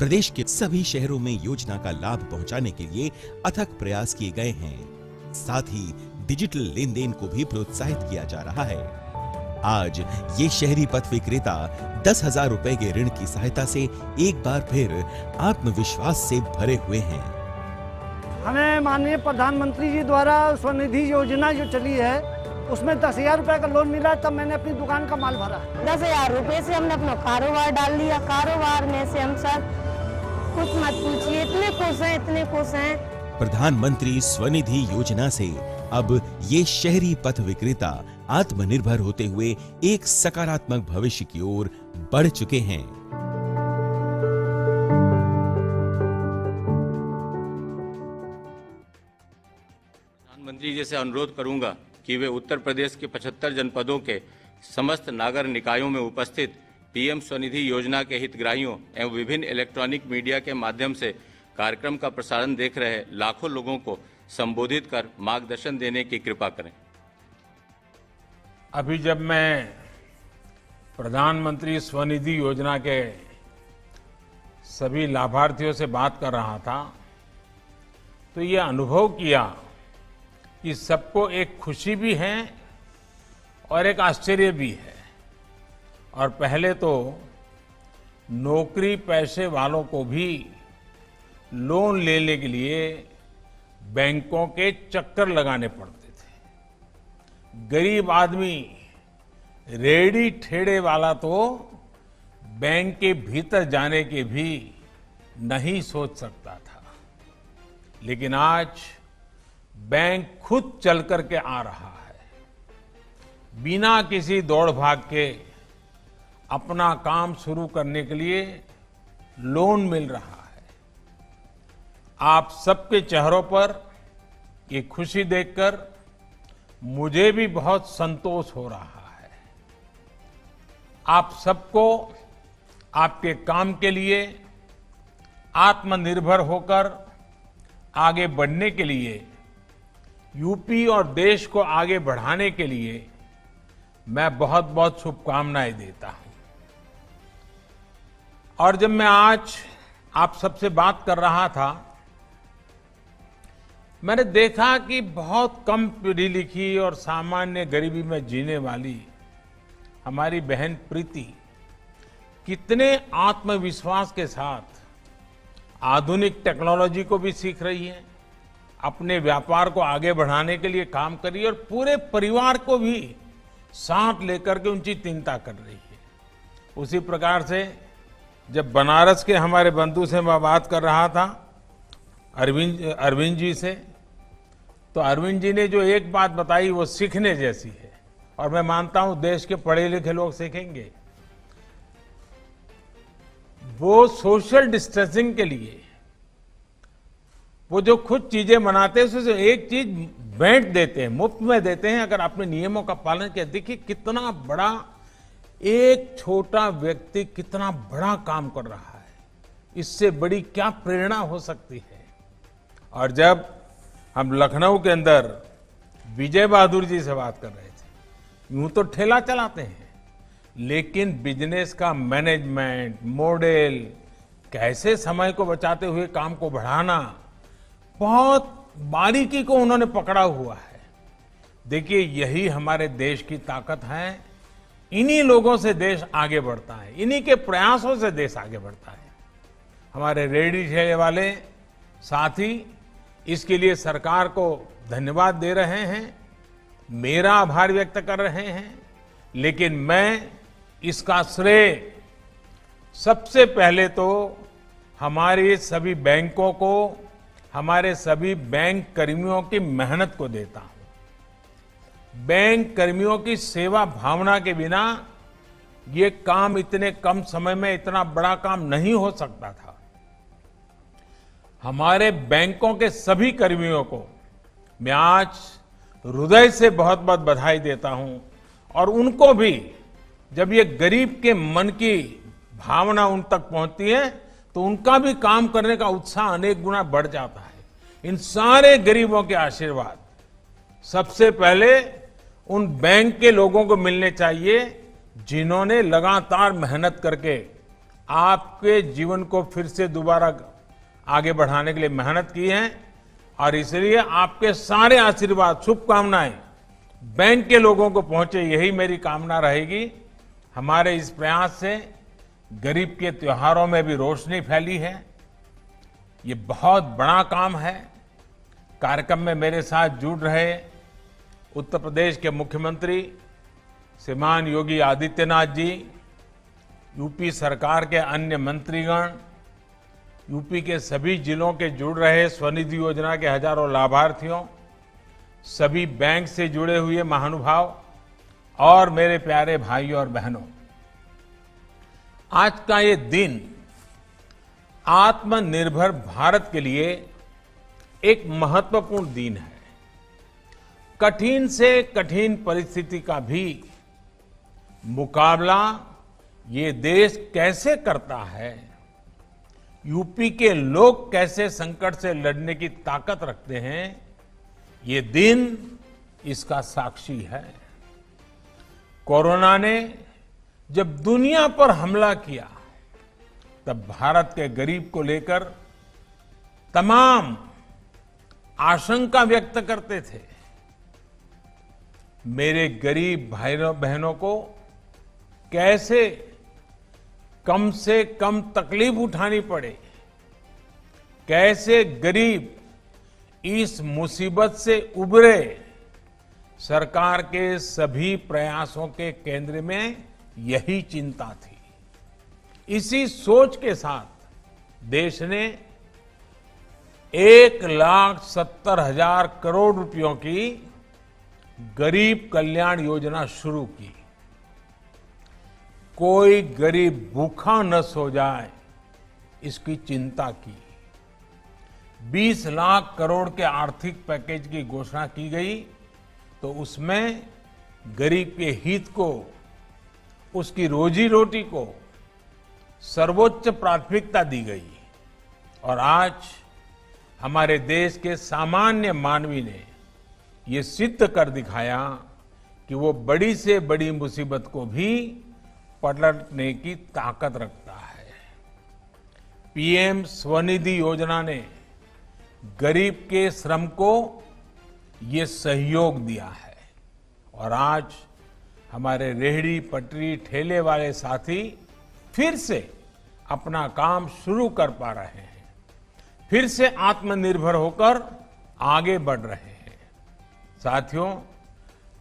प्रदेश के सभी शहरों में योजना का लाभ पहुंचाने के लिए अथक प्रयास किए गए हैं। साथ ही डिजिटल लेन देन को भी प्रोत्साहित किया जा रहा है। आज ये शहरी पथ विक्रेता 10,000 रुपए के ऋण की सहायता से एक बार फिर आत्मविश्वास से भरे हुए हैं। हमें माननीय प्रधानमंत्री जी द्वारा स्वनिधि योजना जो चली है उसमें 10,000 रुपए का लोन मिला, तब मैंने अपनी दुकान का माल भरा। 10,000 रुपए से हमने अपना कारोबार डाल लिया। कारोबार में से हम सर कुछ मत पूछिए, इतने खुश हैं। प्रधानमंत्री स्वनिधि योजना से अब ये शहरी पथ विक्रेता आत्मनिर्भर होते हुए एक सकारात्मक भविष्य की ओर बढ़ चुके हैं। प्रधानमंत्री जी से अनुरोध करूंगा कि वे उत्तर प्रदेश के 75 जनपदों के समस्त नागर निकायों में उपस्थित पीएम स्वनिधि योजना के हितग्राहियों एवं विभिन्न इलेक्ट्रॉनिक मीडिया के माध्यम से कार्यक्रम का प्रसारण देख रहे लाखों लोगों को संबोधित कर मार्गदर्शन देने की कृपा करें। अभी जब मैं प्रधानमंत्री स्वनिधि योजना के सभी लाभार्थियों से बात कर रहा था तो ये अनुभव किया कि सबको एक खुशी भी है और एक आश्चर्य भी है। और पहले तो नौकरी पैसे वालों को भी लोन लेने के लिए बैंकों के चक्कर लगाने पड़ते थे। गरीब आदमी, रेडी ठेड़े वाला तो बैंक के भीतर जाने के भी नहीं सोच सकता था, लेकिन आज बैंक खुद चल करके आ रहा है। बिना किसी दौड़ भाग के अपना काम शुरू करने के लिए लोन मिल रहा है। आप सबके चेहरों पर ये खुशी देखकर मुझे भी बहुत संतोष हो रहा है। आप सबको आपके काम के लिए आत्मनिर्भर होकर आगे बढ़ने के लिए, यूपी और देश को आगे बढ़ाने के लिए मैं बहुत बहुत शुभकामनाएं देता हूं। और जब मैं आज आप सबसे बात कर रहा था, मैंने देखा कि बहुत कम पढ़ी लिखी और सामान्य गरीबी में जीने वाली हमारी बहन प्रीति कितने आत्मविश्वास के साथ आधुनिक टेक्नोलॉजी को भी सीख रही है, अपने व्यापार को आगे बढ़ाने के लिए काम कर रही है और पूरे परिवार को भी साथ लेकर के उनकी चिंता कर रही है। उसी प्रकार से जब बनारस के हमारे बंधु से मैं बात कर रहा था, अरविंद जी से, तो अरविंद जी ने जो एक बात बताई वो सीखने जैसी है और मैं मानता हूं देश के पढ़े लिखे लोग सीखेंगे। वो सोशल डिस्टेंसिंग के लिए वो जो खुद चीजें बनाते हैं उससे एक चीज भेंट देते हैं, मुफ्त में देते हैं। अगर आपने नियमों का पालन किया, देखिए कितना बड़ा एक छोटा व्यक्ति कितना बड़ा काम कर रहा है। इससे बड़ी क्या प्रेरणा हो सकती है। और जब हम लखनऊ के अंदर विजय बहादुर जी से बात कर रहे थे, यूं तो ठेला चलाते हैं लेकिन बिजनेस का मैनेजमेंट मॉडल, कैसे समय को बचाते हुए काम को बढ़ाना, बहुत बारीकी को उन्होंने पकड़ा हुआ है। देखिए यही हमारे देश की ताकत है। इन्हीं लोगों से देश आगे बढ़ता है, इन्हीं के प्रयासों से देश आगे बढ़ता है। हमारे रेडी ठेले वाले साथी इसके लिए सरकार को धन्यवाद दे रहे हैं, मेरा आभार व्यक्त कर रहे हैं, लेकिन मैं इसका श्रेय सबसे पहले तो हमारे सभी बैंकों को, हमारे सभी बैंक कर्मियों की मेहनत को देता हूं। बैंक कर्मियों की सेवा भावना के बिना ये काम इतने कम समय में इतना बड़ा काम नहीं हो सकता था। हमारे बैंकों के सभी कर्मियों को मैं आज हृदय से बहुत बहुत बधाई देता हूं और उनको भी जब ये गरीब के मन की भावना उन तक पहुंचती है तो उनका भी काम करने का उत्साह अनेक गुना बढ़ जाता है। इन सारे गरीबों के आशीर्वाद सबसे पहले उन बैंक के लोगों को मिलने चाहिए जिन्होंने लगातार मेहनत करके आपके जीवन को फिर से दोबारा आगे बढ़ाने के लिए मेहनत की है और इसलिए आपके सारे आशीर्वाद, शुभकामनाएं बैंक के लोगों को पहुंचे, यही मेरी कामना रहेगी। हमारे इस प्रयास से गरीब के त्योहारों में भी रोशनी फैली है। ये बहुत बड़ा काम है। कार्यक्रम में मेरे साथ जुड़ रहे उत्तर प्रदेश के मुख्यमंत्री श्रीमान योगी आदित्यनाथ जी, यूपी सरकार के अन्य मंत्रीगण, यूपी के सभी जिलों के जुड़ रहे स्वनिधि योजना के हजारों लाभार्थियों, सभी बैंक से जुड़े हुए महानुभाव और मेरे प्यारे भाइयों और बहनों, आज का ये दिन आत्मनिर्भर भारत के लिए एक महत्वपूर्ण दिन है। कठिन से कठिन परिस्थिति का भी मुकाबला ये देश कैसे करता है, यूपी के लोग कैसे संकट से लड़ने की ताकत रखते हैं, ये दिन इसका साक्षी है। कोरोना ने जब दुनिया पर हमला किया तब भारत के गरीब को लेकर तमाम आशंका व्यक्त करते थे। मेरे गरीब भाइयों बहनों को कैसे कम से कम तकलीफ उठानी पड़े, कैसे गरीब इस मुसीबत से उबरे, सरकार के सभी प्रयासों के केंद्र में यही चिंता थी। इसी सोच के साथ देश ने 1,70,000 करोड़ रुपयों की गरीब कल्याण योजना शुरू की। कोई गरीब भूखा न सो जाए, इसकी चिंता की। 20 लाख करोड़ के आर्थिक पैकेज की घोषणा की गई तो उसमें गरीब के हित को, उसकी रोजी रोटी को सर्वोच्च प्राथमिकता दी गई। और आज हमारे देश के सामान्य मानवी ने ये सिद्ध कर दिखाया कि वो बड़ी से बड़ी मुसीबत को भी पलटने की ताकत रखता है। पीएम स्वनिधि योजना ने गरीब के श्रम को ये सहयोग दिया है और आज हमारे रेहड़ी पटरी ठेले वाले साथी फिर से अपना काम शुरू कर पा रहे हैं, फिर से आत्मनिर्भर होकर आगे बढ़ रहे हैं। साथियों,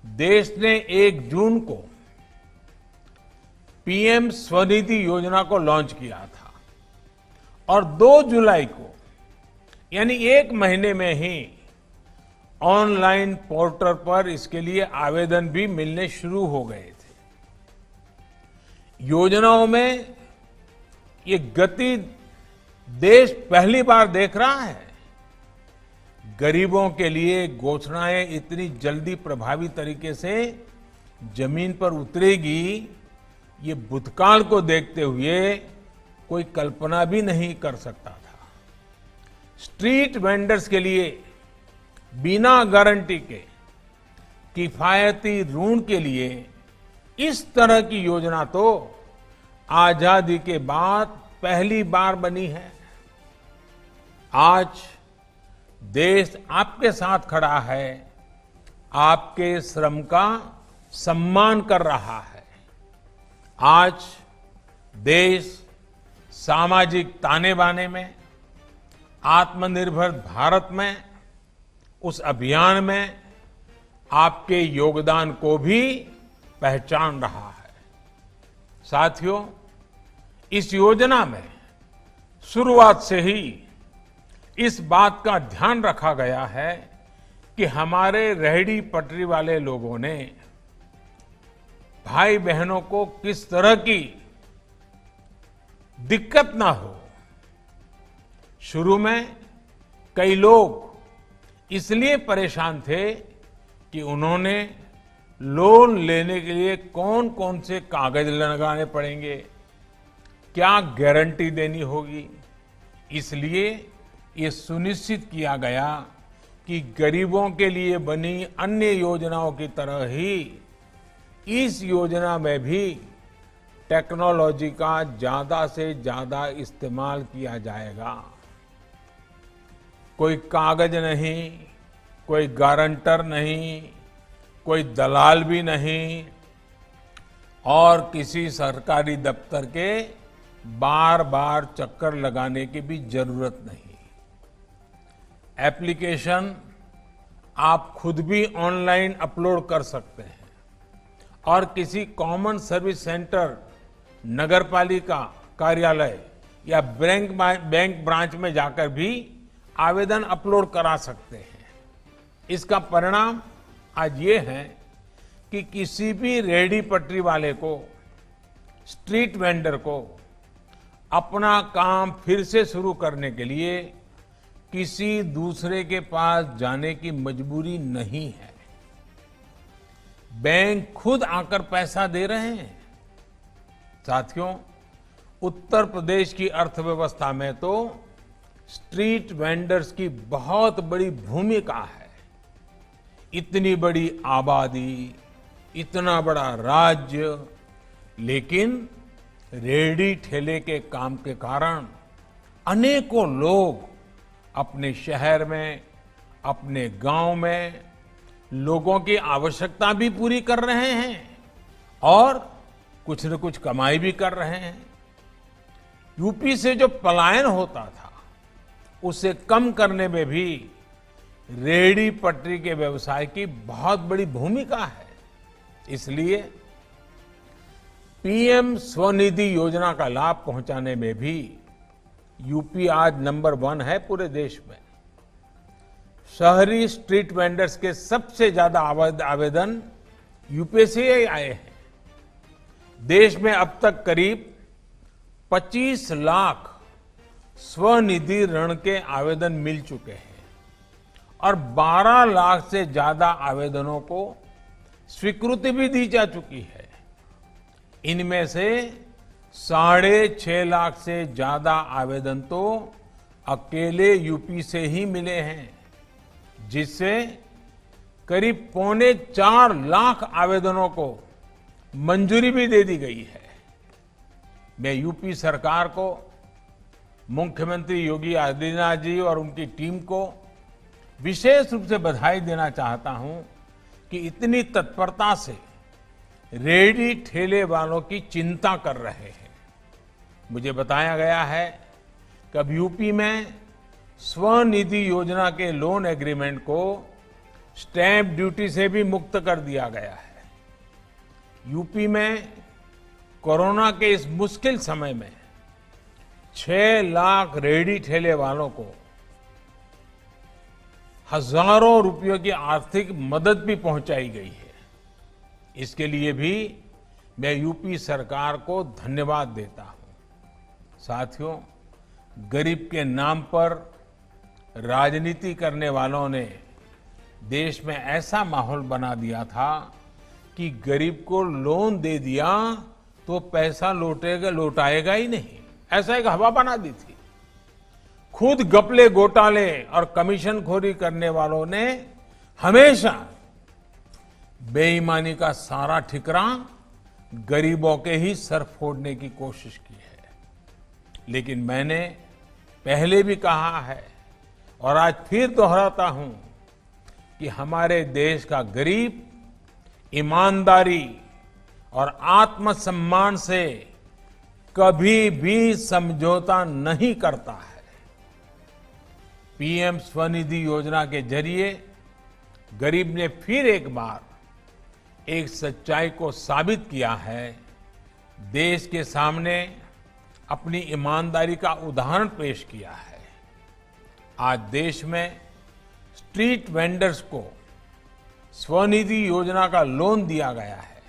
देश ने 1 जून को पीएम स्वनिधि योजना को लॉन्च किया था और 2 जुलाई को यानी 1 महीने में ही ऑनलाइन पोर्टल पर इसके लिए आवेदन भी मिलने शुरू हो गए थे। योजनाओं में ये गति देश पहली बार देख रहा है। गरीबों के लिए घोषणाएं इतनी जल्दी प्रभावी तरीके से जमीन पर उतरेगी, ये भूतकाल को देखते हुए कोई कल्पना भी नहीं कर सकता था। स्ट्रीट वेंडर्स के लिए बिना गारंटी के किफायती ऋण के लिए इस तरह की योजना तो आजादी के बाद पहली बार बनी है। आज देश आपके साथ खड़ा है, आपके श्रम का सम्मान कर रहा है। आज देश सामाजिक ताने बाने में, आत्मनिर्भर भारत में, उस अभियान में आपके योगदान को भी पहचान रहा है। साथियों, इस योजना में शुरुआत से ही इस बात का ध्यान रखा गया है कि हमारे रेहड़ी पटरी वाले लोगों ने, भाई बहनों को किस तरह की दिक्कत ना हो। शुरू में कई लोग इसलिए परेशान थे कि उन्होंने लोन लेने के लिए कौन कौन से कागज लगाने पड़ेंगे, क्या गारंटी देनी होगी। इसलिए ये सुनिश्चित किया गया कि गरीबों के लिए बनी अन्य योजनाओं की तरह ही इस योजना में भी टेक्नोलॉजी का ज्यादा से ज्यादा इस्तेमाल किया जाएगा। कोई कागज नहीं, कोई गारंटर नहीं, कोई दलाल भी नहीं और किसी सरकारी दफ्तर के बार बार चक्कर लगाने की भी जरूरत नहीं। एप्लीकेशन आप खुद भी ऑनलाइन अपलोड कर सकते हैं और किसी कॉमन सर्विस सेंटर, नगरपालिका कार्यालय या बैंक ब्रांच में जाकर भी आवेदन अपलोड करा सकते हैं। इसका परिणाम आज ये है कि किसी भी रेहड़ी पटरी वाले को, स्ट्रीट वेंडर को अपना काम फिर से शुरू करने के लिए किसी दूसरे के पास जाने की मजबूरी नहीं है। बैंक खुद आकर पैसा दे रहे हैं। साथियों, उत्तर प्रदेश की अर्थव्यवस्था में तो स्ट्रीट वेंडर्स की बहुत बड़ी भूमिका है। इतनी बड़ी आबादी, इतना बड़ा राज्य, लेकिन रेहड़ी ठेले के काम के कारण अनेकों लोग अपने शहर में, अपने गांव में लोगों की आवश्यकता भी पूरी कर रहे हैं और कुछ न कुछ कमाई भी कर रहे हैं। यूपी से जो पलायन होता था, उसे कम करने में भी रेहड़ी पटरी के व्यवसाय की बहुत बड़ी भूमिका है। इसलिए पीएम स्वनिधि योजना का लाभ पहुंचाने में भी यूपी आज नंबर 1 है पूरे देश में। शहरी स्ट्रीट वेंडर्स के सबसे ज्यादा आवेदन यूपी से ही आए हैं। देश में अब तक करीब 25 लाख स्वनिधि ऋण के आवेदन मिल चुके हैं और 12 लाख से ज्यादा आवेदनों को स्वीकृति भी दी जा चुकी है। इनमें से 6.5 लाख से ज्यादा आवेदन तो अकेले यूपी से ही मिले हैं, जिससे करीब 3.25 लाख आवेदनों को मंजूरी भी दे दी गई है। मैं यूपी सरकार को, मुख्यमंत्री योगी आदित्यनाथ जी और उनकी टीम को विशेष रूप से बधाई देना चाहता हूं कि इतनी तत्परता से रेहड़ी ठेले वालों की चिंता कर रहे हैं। मुझे बताया गया है कि अब यूपी में स्वनिधि योजना के लोन एग्रीमेंट को स्टैंप ड्यूटी से भी मुक्त कर दिया गया है। यूपी में कोरोना के इस मुश्किल समय में 6 लाख रेहड़ी ठेले वालों को हजारों रुपयों की आर्थिक मदद भी पहुंचाई गई है। इसके लिए भी मैं यूपी सरकार को धन्यवाद देता हूं। साथियों, गरीब के नाम पर राजनीति करने वालों ने देश में ऐसा माहौल बना दिया था कि गरीब को लोन दे दिया तो पैसा लौटाएगा ही नहीं, ऐसा एक हवा बना दी थी। खुद घपले घोटाले और कमीशनखोरी करने वालों ने हमेशा बेईमानी का सारा ठिकरा गरीबों के ही सर फोड़ने की कोशिश की है। लेकिन मैंने पहले भी कहा है और आज फिर दोहराता हूं कि हमारे देश का गरीब ईमानदारी और आत्मसम्मान से कभी भी समझौता नहीं करता है। पीएम स्वनिधि योजना के जरिए गरीब ने फिर एक बार एक सच्चाई को साबित किया है। देश के सामने अपनी ईमानदारी का उदाहरण पेश किया है। आज देश में स्ट्रीट वेंडर्स को स्वनिधि योजना का लोन दिया गया है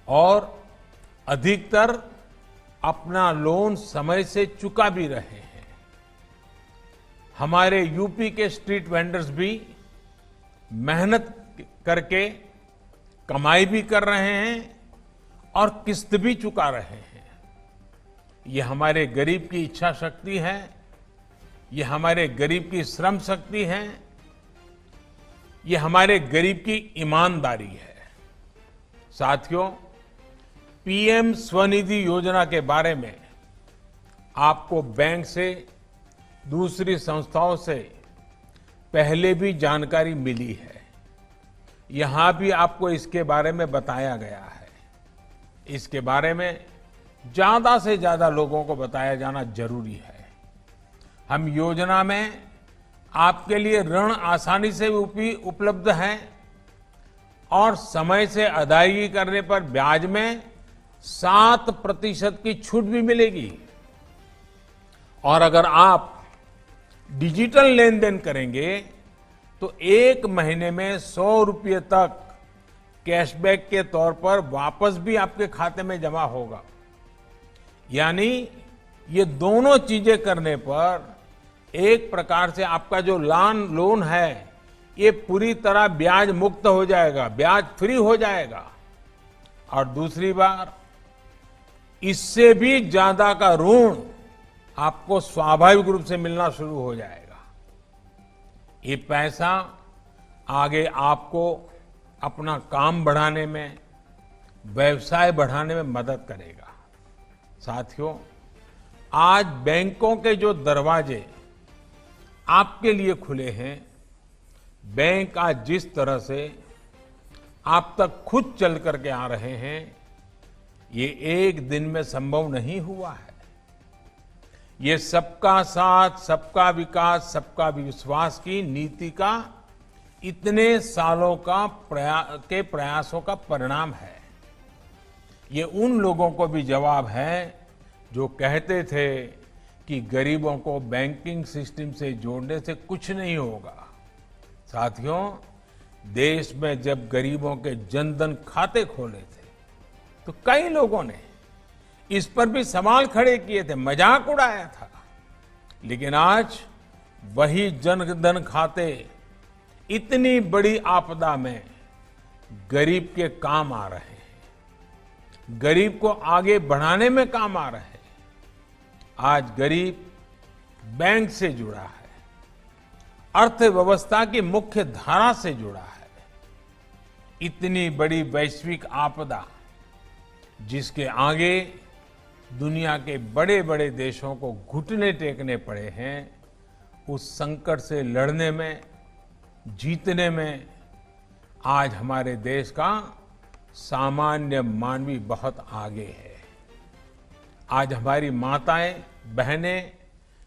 और अधिकतर अपना लोन समय से चुका भी रहे हैं। हमारे यूपी के स्ट्रीट वेंडर्स भी मेहनत करके कमाई भी कर रहे हैं और किस्त भी चुका रहे हैं। ये हमारे गरीब की इच्छा शक्ति है, ये हमारे गरीब की श्रम शक्ति है, ये हमारे गरीब की ईमानदारी है। साथियों, पीएम स्वनिधि योजना के बारे में आपको बैंक से, दूसरी संस्थाओं से पहले भी जानकारी मिली है। यहां भी आपको इसके बारे में बताया गया है। इसके बारे में ज्यादा से ज्यादा लोगों को बताया जाना जरूरी है। हम योजना में आपके लिए ऋण आसानी से उपलब्ध है और समय से अदायगी करने पर ब्याज में 7% की छूट भी मिलेगी। और अगर आप डिजिटल लेन देन करेंगे तो 1 महीने में 100 रुपये तक कैशबैक के तौर पर वापस भी आपके खाते में जमा होगा। यानी ये दोनों चीजें करने पर एक प्रकार से आपका जो लोन है ये पूरी तरह ब्याज मुक्त हो जाएगा, ब्याज फ्री हो जाएगा। और दूसरी बार इससे भी ज्यादा का ऋण आपको स्वाभाविक रूप से मिलना शुरू हो जाएगा। ये पैसा आगे आपको अपना काम बढ़ाने में, व्यवसाय बढ़ाने में मदद करेगा। साथियों, आज बैंकों के जो दरवाजे आपके लिए खुले हैं, बैंक आज जिस तरह से आप तक खुद चल करके आ रहे हैं, ये एक दिन में संभव नहीं हुआ है। ये सबका साथ, सबका विकास, सबका विश्वास की नीति का इतने सालों का प्रयासों का परिणाम है। ये उन लोगों को भी जवाब है जो कहते थे कि गरीबों को बैंकिंग सिस्टम से जोड़ने से कुछ नहीं होगा। साथियों, देश में जब गरीबों के जनधन खाते खोले थे तो कई लोगों ने इस पर भी सवाल खड़े किए थे, मजाक उड़ाया था। लेकिन आज वही जनधन खाते इतनी बड़ी आपदा में गरीब के काम आ रहे हैं, गरीब को आगे बढ़ाने में काम आ रहे हैं। आज गरीब बैंक से जुड़ा है, अर्थव्यवस्था की मुख्य धारा से जुड़ा है। इतनी बड़ी वैश्विक आपदा जिसके आगे दुनिया के बड़े बड़े देशों को घुटने टेकने पड़े हैं, उस संकट से लड़ने में, जीतने में आज हमारे देश का सामान्य मानवी बहुत आगे है। आज हमारी माताएं, बहनें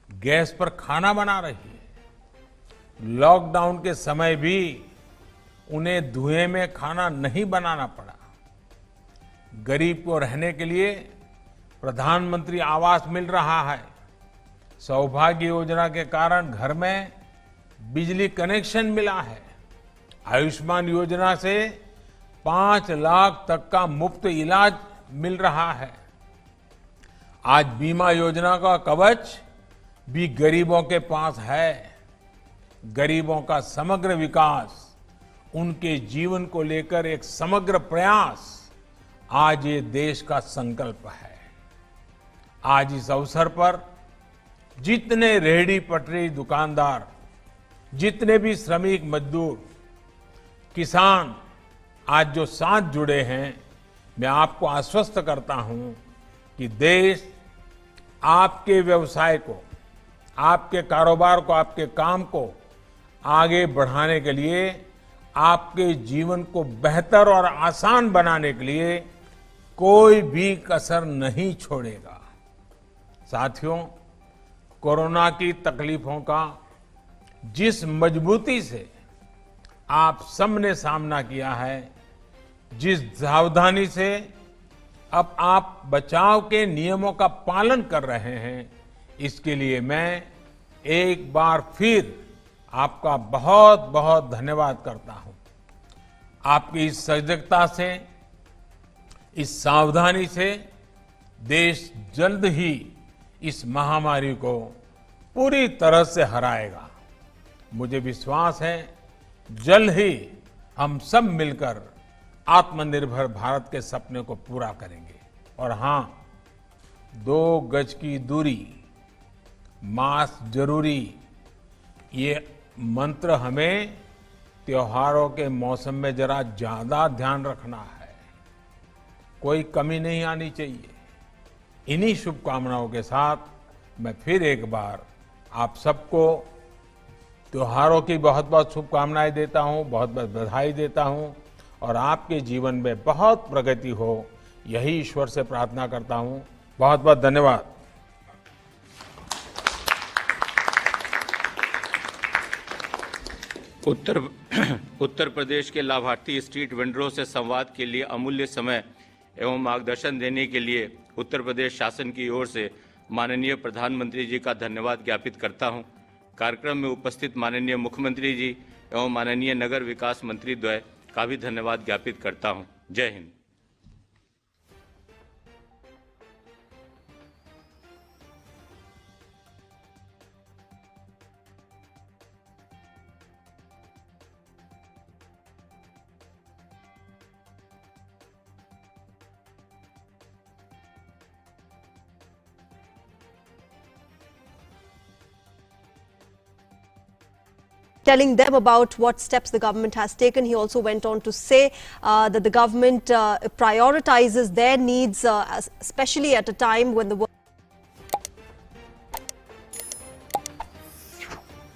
गैस पर खाना बना रही है। लॉकडाउन के समय भी उन्हें धुएं में खाना नहीं बनाना पड़ा। गरीब को रहने के लिए प्रधानमंत्री आवास मिल रहा है। सौभाग्य योजना के कारण घर में बिजली कनेक्शन मिला है। आयुष्मान योजना से 5 लाख तक का मुफ्त इलाज मिल रहा है। आज बीमा योजना का कवच भी गरीबों के पास है। गरीबों का समग्र विकास, उनके जीवन को लेकर एक समग्र प्रयास आज ये देश का संकल्प है। आज इस अवसर पर जितने रेहड़ी पटरी दुकानदार, जितने भी श्रमिक मजदूर, किसान आज जो साथ जुड़े हैं, मैं आपको आश्वस्त करता हूं कि देश आपके व्यवसाय को, आपके कारोबार को, आपके काम को आगे बढ़ाने के लिए, आपके जीवन को बेहतर और आसान बनाने के लिए कोई भी कसर नहीं छोड़ेगा। साथियों, कोरोना की तकलीफों का जिस मजबूती से आप सबने सामना किया है, जिस सावधानी से अब आप बचाव के नियमों का पालन कर रहे हैं, इसके लिए मैं एक बार फिर आपका बहुत बहुत धन्यवाद करता हूं। आपकी इस सजगता से, इस सावधानी से देश जल्द ही इस महामारी को पूरी तरह से हराएगा। मुझे विश्वास है जल्द ही हम सब मिलकर आत्मनिर्भर भारत के सपने को पूरा करेंगे। और हां, 2 गज की दूरी, मास्क जरूरी, ये मंत्र हमें त्योहारों के मौसम में जरा ज्यादा ध्यान रखना है। कोई कमी नहीं आनी चाहिए। इन्हीं शुभकामनाओं के साथ मैं फिर एक बार आप सबको त्योहारों की बहुत बहुत शुभकामनाएं देता हूं, बहुत बहुत बधाई देता हूं और आपके जीवन में बहुत प्रगति हो, यही ईश्वर से प्रार्थना करता हूं। बहुत बहुत धन्यवाद। उत्तर प्रदेश के लाभार्थी स्ट्रीट वेंडरों से संवाद के लिए अमूल्य समय एवं मार्गदर्शन देने के लिए उत्तर प्रदेश शासन की ओर से माननीय प्रधानमंत्री जी का धन्यवाद ज्ञापित करता हूं। कार्यक्रम में उपस्थित माननीय मुख्यमंत्री जी एवं माननीय नगर विकास मंत्री द्वय का भी धन्यवाद ज्ञापित करता हूं। जय Hind. telling them about what steps the government has taken. He also went on to say that the government prioritizes their needs, especially at a time when the